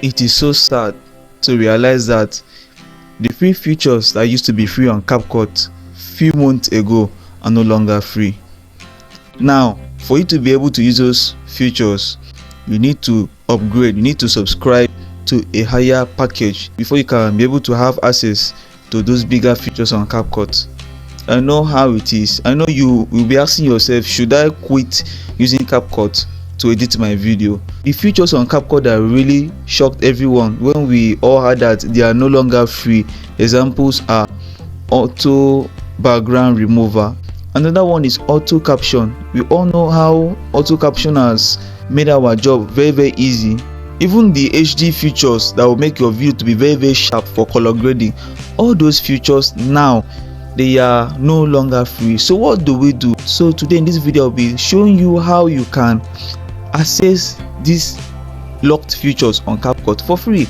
It is so sad to realize that the free features that used to be free on CapCut few months ago are no longer free. Now, for you to be able to use those features, you need to upgrade, you need to subscribe to a higher package before you can be able to have access to those bigger features on CapCut. I know how it is. I know you will be asking yourself, should I quit using CapCut to edit my video? The features on CapCut that really shocked everyone when we all heard that they are no longer free. Examples are auto background remover. Another one is auto caption. We all know how auto caption has made our job very easy. Even the HD features that will make your video to be very sharp for color grading, all those features now they are no longer free. So what do we do? So today in this video I'll be showing you how you can access these locked features on CapCut for free.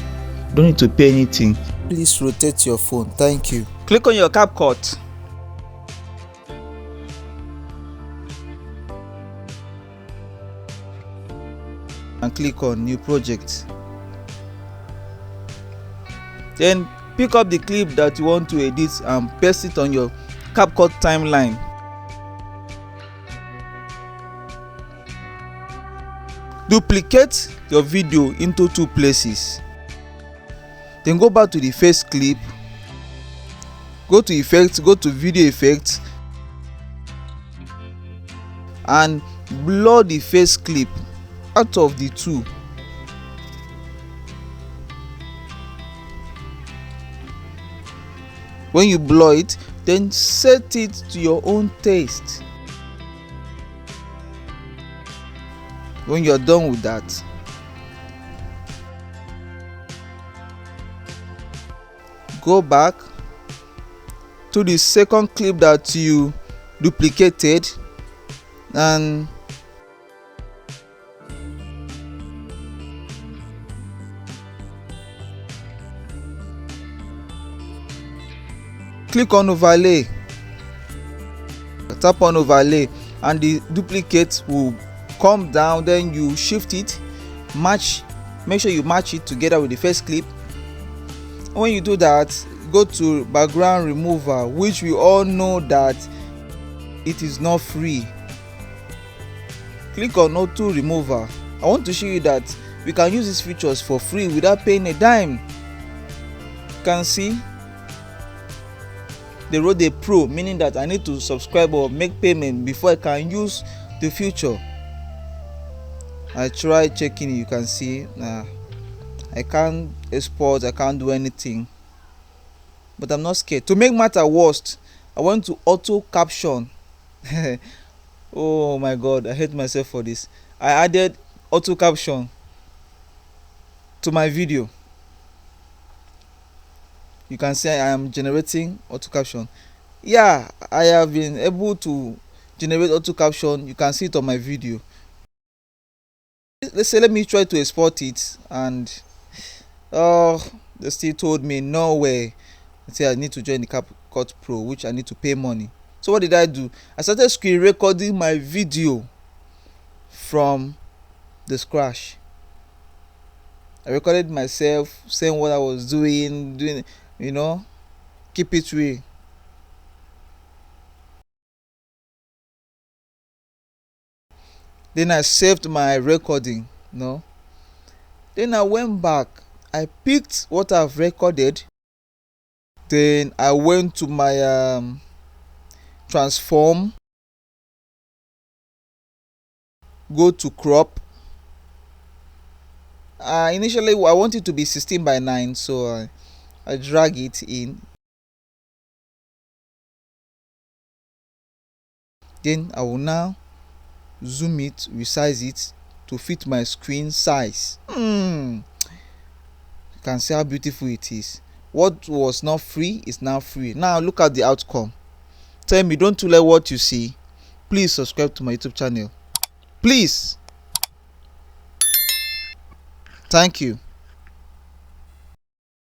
Don't need to pay anything. Please rotate your phone. Thank you. Click on your CapCut. And click on new project. Then pick up the clip that you want to edit and paste it on your CapCut timeline. Duplicate your video into 2 places. Then go back to the first clip, go to effects, go to video effects and blur the first clip out of the 2. When you blur it, then set it to your own taste. When you're done with that, go back to the second clip that you duplicated and click on overlay. Tap on overlay and the duplicate will come down. Then you shift it, make sure you match it together with the first clip. When you do that, go to background remover, which we all know that it is not free. Click on auto remover. I want to show you that we can use these features for free without paying a dime. You can see they wrote a pro, meaning that I need to subscribe or make payment before I can use the feature. I tried checking it, you can see I can't export, I can't do anything, but I'm not scared. To make matter worse, I went to auto caption. Oh my god, I hate myself for this. I added auto caption to my video. You can see I am generating auto caption. Yeah, I have been able to generate auto caption. You can see it on my video. Let's say let me try to export it, and they still told me no way. They say I need to join the CAPCUT Pro, which I need to pay money. So what did I do? I started screen recording my video from the scratch. I recorded myself saying what I was doing, you know, keep it real. Then I saved my recording, Then I went back, I picked what I've recorded. Then I went to my transform, go to crop. Initially I want it to be 16:9, so I drag it in. Then I will now zoom it, resize it to fit my screen size. You can see how beautiful it is. What was not free is now free. Now look at the outcome. Tell me, don't you like what you see? Please subscribe to my YouTube channel. Please. Thank you.